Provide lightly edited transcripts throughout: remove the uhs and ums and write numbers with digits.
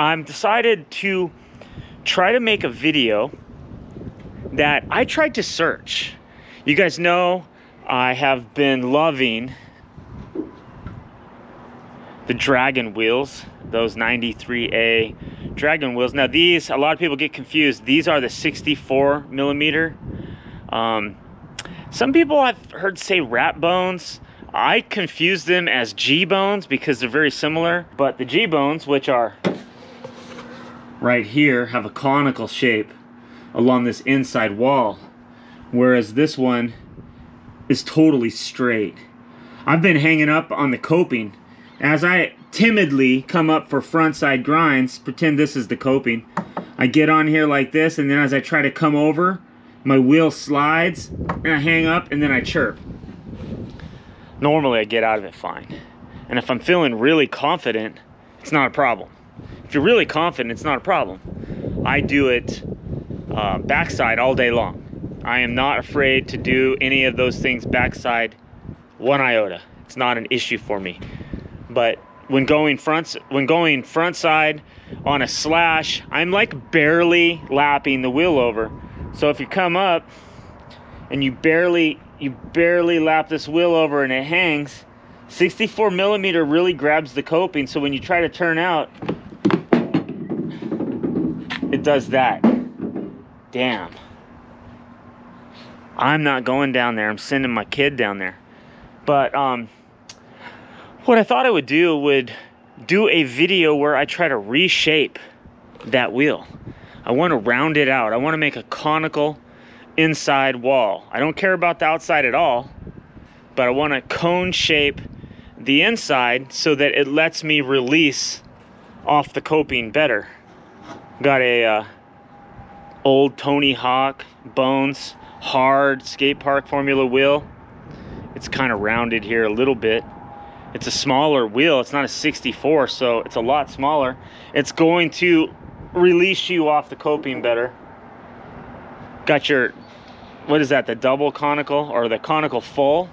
I'm decided to try to make a video that I tried to search. You guys know I have been loving the Dragon wheels, those 93A Dragon wheels. Now these, a lot of people get confused. These are the 64 millimeter. Some people I've heard say rat bones. I confuse them as G bones because they're very similar. But the G bones, which are right here, have a conical shape along this inside wall, whereas this one is totally straight. I've been hanging up on the coping as I timidly come up for front side grinds. Pretend this is the coping. I get on here like this, and then as I try to come over, my wheel slides and I hang up, and then I chirp. Normally I get out of it fine, and if I'm feeling really confident, it's not a problem. If you're really confident, it's not a problem. I do it backside all day long. I am not afraid to do any of those things backside one iota. It's not an issue for me. But when going front side on a slash, I'm like barely lapping the wheel over. So if you come up and you barely lap this wheel over and it hangs, 64 millimeter really grabs the coping. So when you try to turn out, it does that. Damn. I'm not going down there. I'm sending my kid down there. But what I thought I would do a video where I try to reshape that wheel. I want to round it out. I want to make a conical inside wall. I don't care about the outside at all, but I want to cone shape the inside so that it lets me release off the coping better. Got a old Tony Hawk Bones hard skate park formula wheel. It's kind of rounded here a little bit. It's a smaller wheel. It's not a 64, so it's a lot smaller. It's going to release you off the coping better. Got your, what is that, the double conical or the conical full,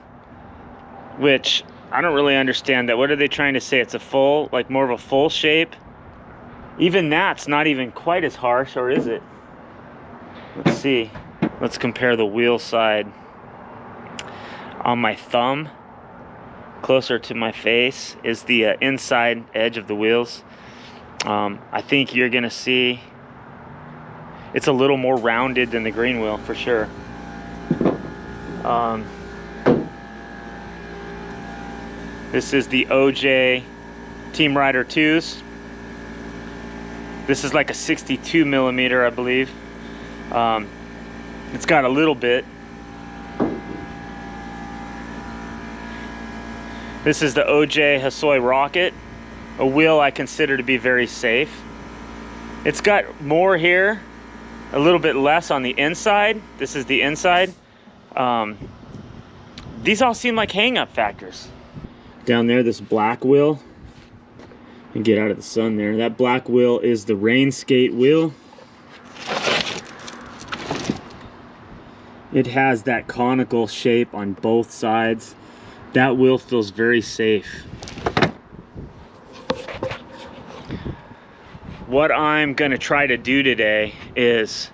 which I don't really understand that. What are they trying to say? It's a full, like more of a full shape. Even that's not even quite as harsh, or is it? Let's see. Let's compare the wheel side. On my thumb, closer to my face, is the inside edge of the wheels. I think you're gonna see it's a little more rounded than the green wheel for sure. This is the OJ Team Rider 2s. This is like a 62 millimeter, I believe. It's got a little bit. This is the OJ Hasoi Rocket, a wheel I consider to be very safe. It's got more here, a little bit less on the inside. This is the inside. These all seem like hang-up factors. Down there, this black wheel, and get out of the sun there. That black wheel is the rain skate wheel. It has that conical shape on both sides. That wheel feels very safe. What I'm gonna try to do today is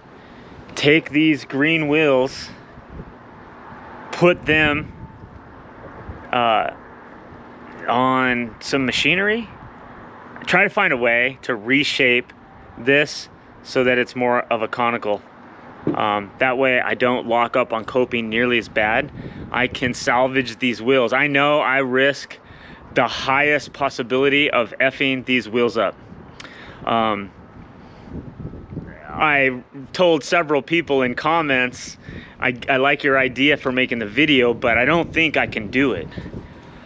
take these green wheels, put them on some machinery, try to find a way to reshape this so that it's more of a conical. That way I don't lock up on coping nearly as bad. I can salvage these wheels. I know I risk the highest possibility of effing these wheels up. I told several people in comments, I like your idea for making the video, but I don't think I can do it.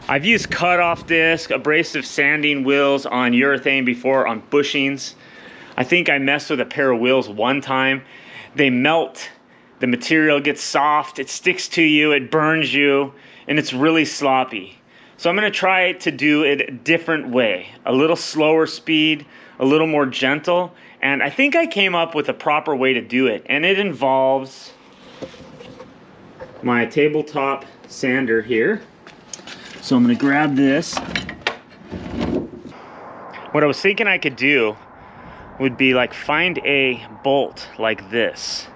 I've used cutoff disc, abrasive sanding wheels on urethane before on bushings. I think I messed with a pair of wheels one time. They melt, the material gets soft, it sticks to you, it burns you, and it's really sloppy. So I'm gonna try to do it a different way, a little slower speed, a little more gentle, and I think I came up with a proper way to do it, and it involves my tabletop sander here. So I'm gonna grab this. What I was thinking I could do would be like, find a bolt like this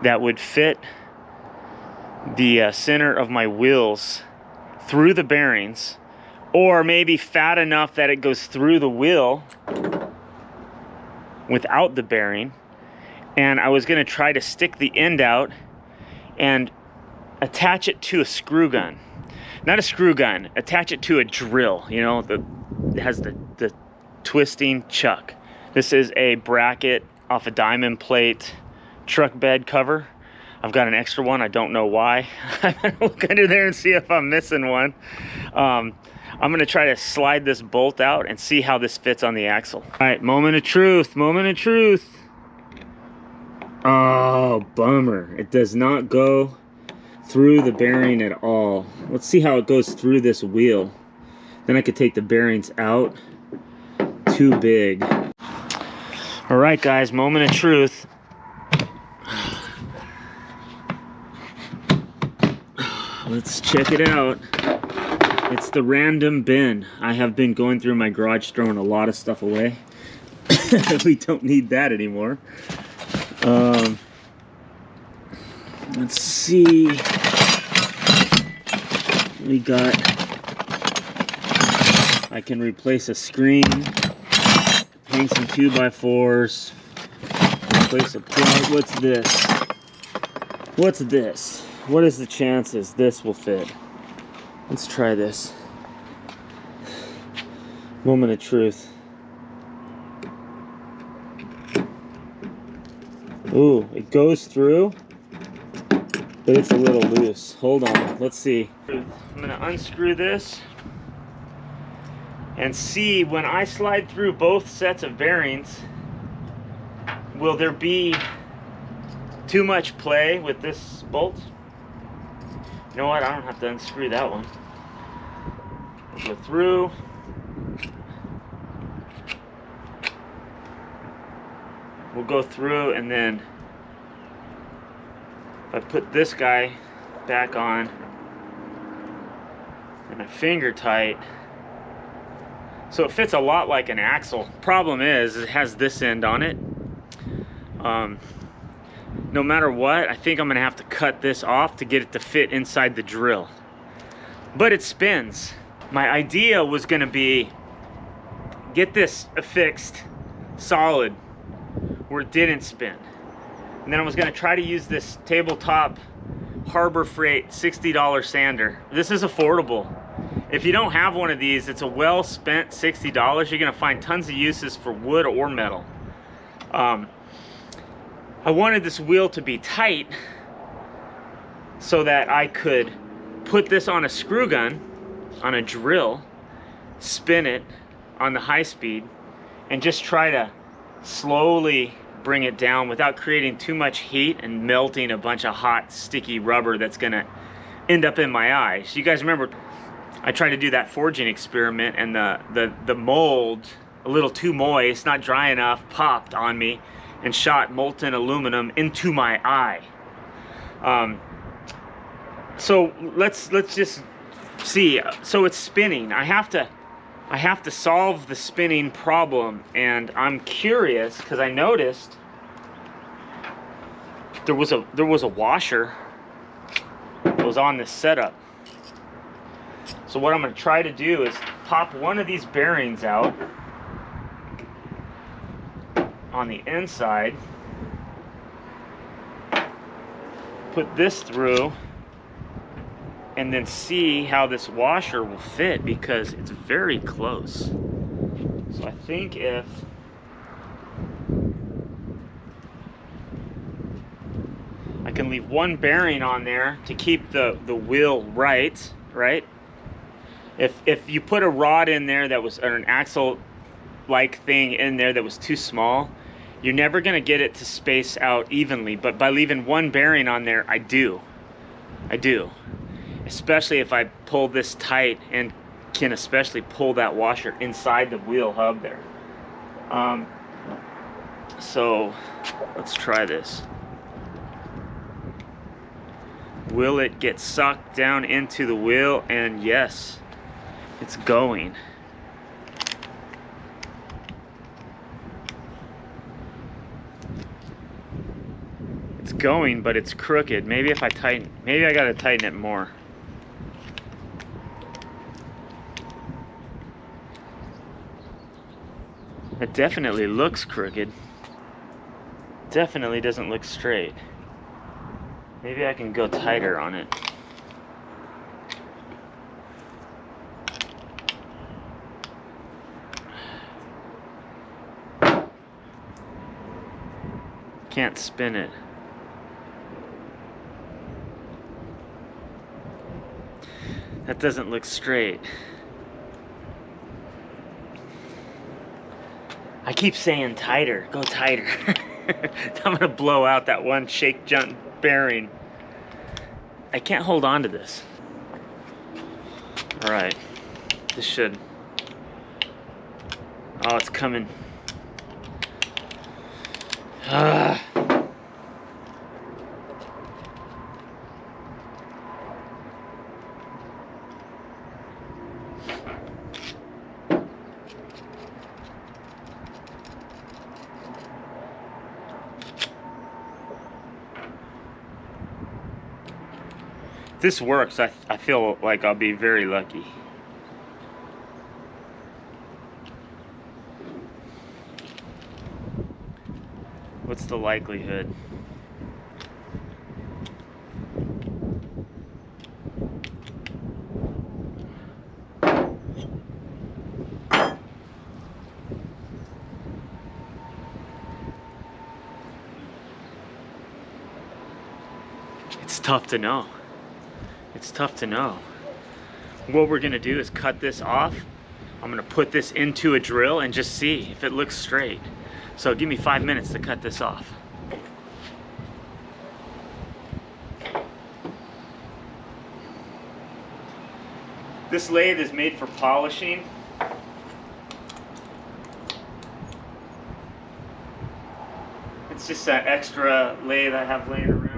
that would fit the center of my wheels through the bearings, or maybe fat enough that it goes through the wheel without the bearing. And I was gonna try to stick the end out and attach it to a screw gun. Not a screw gun, attach it to a drill, you know, it has the twisting chuck. This is a bracket off a diamond plate truck bed cover. I've got an extra one, I don't know why. I'm gonna look under there and see if I'm missing one. I'm gonna try to slide this bolt out and see how this fits on the axle. All right, moment of truth, moment of truth. Oh, bummer. It does not go through the bearing at all. Let's see how it goes through this wheel. Then I could take the bearings out. Too big. All right, guys, moment of truth. Let's check it out. It's the random bin. I have been going through my garage throwing a lot of stuff away. We don't need that anymore. Let's see. We got, I can replace a screen, hang some 2x4s, replace a plug. What's this? What's this? What is the chances this will fit? Let's try this. Moment of truth. Ooh, it goes through, but it's a little loose. Hold on, let's see. I'm gonna unscrew this and see, when I slide through both sets of bearings, will there be too much play with this bolt? You know what, I don't have to unscrew that one. We'll go through. We'll go through, and then if I put this guy back on and I finger tight, so it fits a lot like an axle. Problem is, it has this end on it. No matter what, I think I'm gonna have to cut this off to get it to fit inside the drill. But it spins. My idea was gonna be, get this affixed solid where it didn't spin. And then I was gonna try to use this tabletop Harbor Freight $60 sander. This is affordable. If you don't have one of these, it's a well spent $60. You're gonna find tons of uses for wood or metal. I wanted this wheel to be tight so that I could put this on a screw gun, on a drill, spin it on the high speed, and just try to slowly bring it down without creating too much heat and melting a bunch of hot, sticky rubber that's gonna end up in my eyes. You guys remember, I tried to do that forging experiment, and the mold, a little too moist, not dry enough, popped on me and shot molten aluminum into my eye. So let's just see. So it's spinning. I have to solve the spinning problem, and I'm curious because I noticed there was a washer that was on this setup. So what I'm going to try to do is pop one of these bearings out on the inside, put this through, and then see how this washer will fit, because it's very close. So I think if I can leave one bearing on there to keep the wheel right? If you put a rod in there that was, or an axle like thing in there that was too small, you're never gonna get it to space out evenly. But by leaving one bearing on there, I do. Especially if I pull this tight, and can especially pull that washer inside the wheel hub there. So let's try this. Will it get sucked down into the wheel? And yes, it's going. It's going, but it's crooked. Maybe if I tighten, maybe I gotta tighten it more. It definitely looks crooked. Definitely doesn't look straight. Maybe I can go tighter on it. Can't spin it. That doesn't look straight. I keep saying tighter, go tighter. I'm gonna blow out that one shake jump bearing. I can't hold on to this. All right, this should, oh, it's coming. If this works, I feel like I'll be very lucky. What's the likelihood? It's tough to know. It's tough to know. What we're gonna do is cut this off. I'm gonna put this into a drill and just see if it looks straight. So give me 5 minutes to cut this off. This lathe is made for polishing. It's just that extra lathe I have laying around.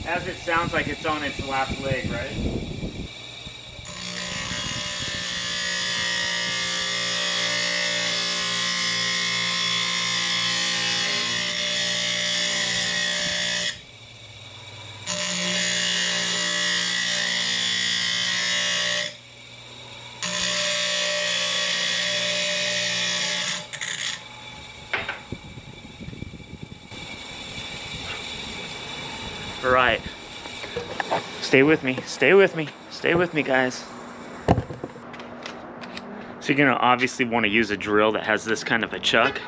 As it sounds like it's on its last leg, right? All right. Stay with me, stay with me, stay with me, guys. So you're gonna obviously want to use a drill that has this kind of a chuck.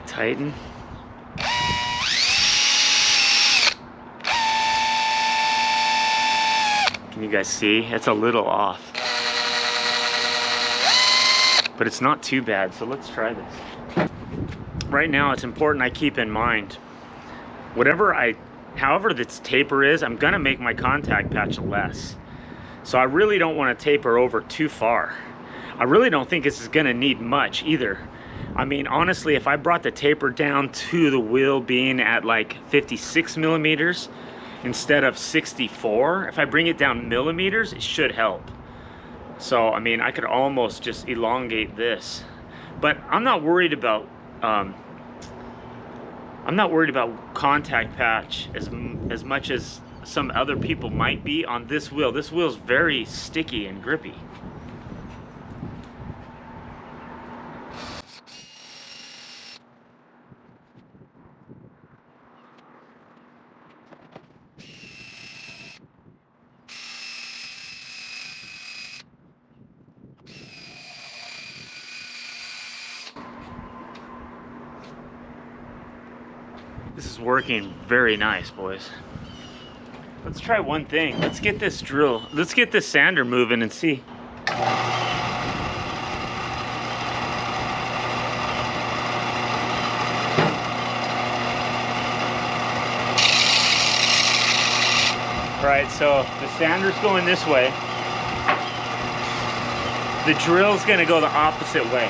Tighten. Can you guys see? It's a little off. But it's not too bad, so let's try this. Right now, it's important I keep in mind, however this taper is, I'm gonna make my contact patch less. So I really don't wanna taper over too far. I really don't think this is gonna need much either. I mean, honestly, if I brought the taper down to the wheel being at like 56 millimeters instead of 64, if I bring it down millimeters, it should help. So, I mean, I could almost just elongate this, but I'm not worried about contact patch as much as some other people might be on this wheel. This wheel's very sticky and grippy. This is working very nice, boys. Let's try one thing. Let's get this sander moving and see. All right, so the sander's going this way. The drill's gonna go the opposite way.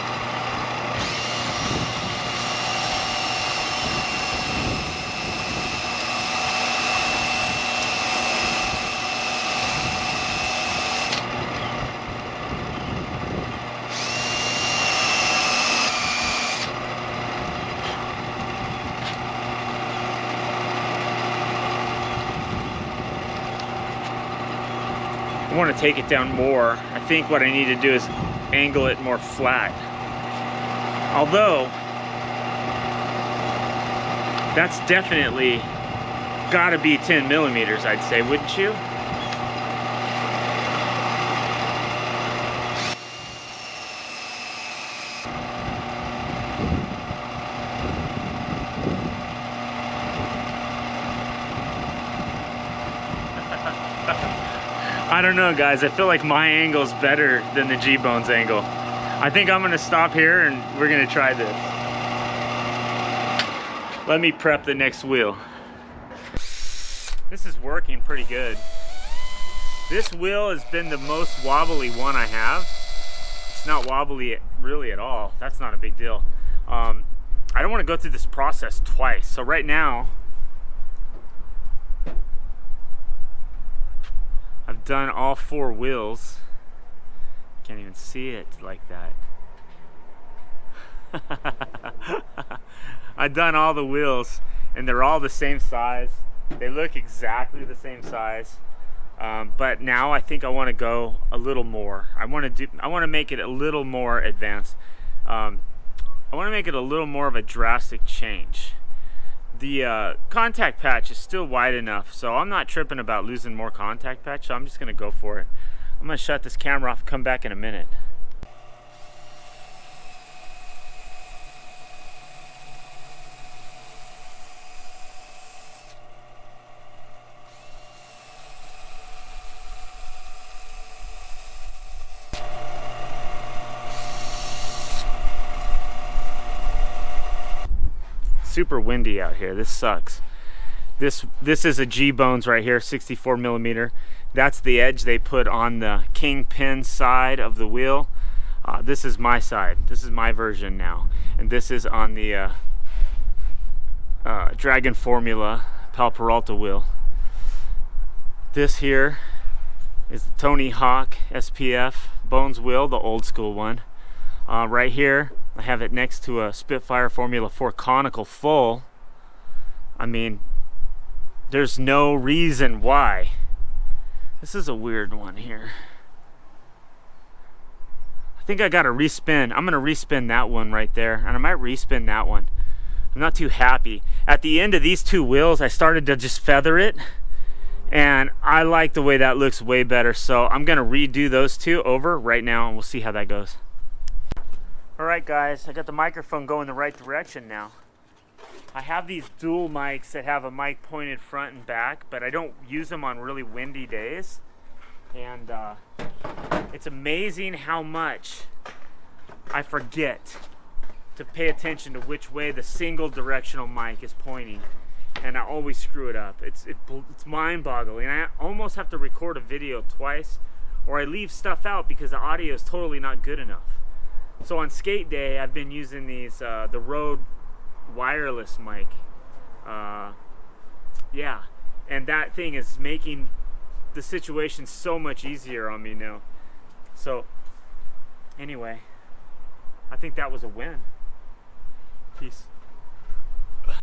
want to take it down more. I think what I need to do is angle it more flat. Although, that's definitely gotta be 10 millimeters, I'd say, wouldn't you? I don't know, guys. I feel like my angle's better than the G-Bone's angle. I think I'm gonna stop here and we're gonna try this. Let me prep the next wheel. This is working pretty good. This wheel has been the most wobbly one I have. It's not wobbly really at all. That's not a big deal. I don't want to go through this process twice. So right now, I've done all 4 wheels. Can't even see it like that. I've done all the wheels and they're all the same size. They look exactly the same size. But now I think I want to go a little more. I want to make it a little more advanced. I want to make it a little more of a drastic change. The contact patch is still wide enough, so I'm not tripping about losing more contact patch, so I'm just going to go for it. I'm going to shut this camera off and come back in a minute. Super windy out here. This sucks. This is a G-Bones right here, 64 millimeter. That's the edge they put on the kingpin side of the wheel. This is my side. This is my version now, and this is on the Dragon Formula Pal Peralta wheel. This here is the Tony Hawk SPF Bones wheel, the old school one. Right here I have it next to a Spitfire Formula 4 conical full. I mean, there's no reason why. This is a weird one here. I think I gotta respin. I'm gonna respin that one right there, and I might respin that one. I'm not too happy. At the end of these 2 wheels, I started to just feather it, and I like the way that looks way better. So I'm gonna redo those 2 over right now, and we'll see how that goes. Alright guys, I got the microphone going the right direction now. I have these dual mics that have a mic pointed front and back, but I don't use them on really windy days. And it's amazing how much I forget to pay attention to which way the single directional mic is pointing. And I always screw it up. It's mind-boggling. I almost have to record a video twice, or I leave stuff out because the audio is totally not good enough. So on skate day, I've been using these, the Rode wireless mic. Yeah, and that thing is making the situation so much easier on me now. So, anyway, I think that was a win. Peace.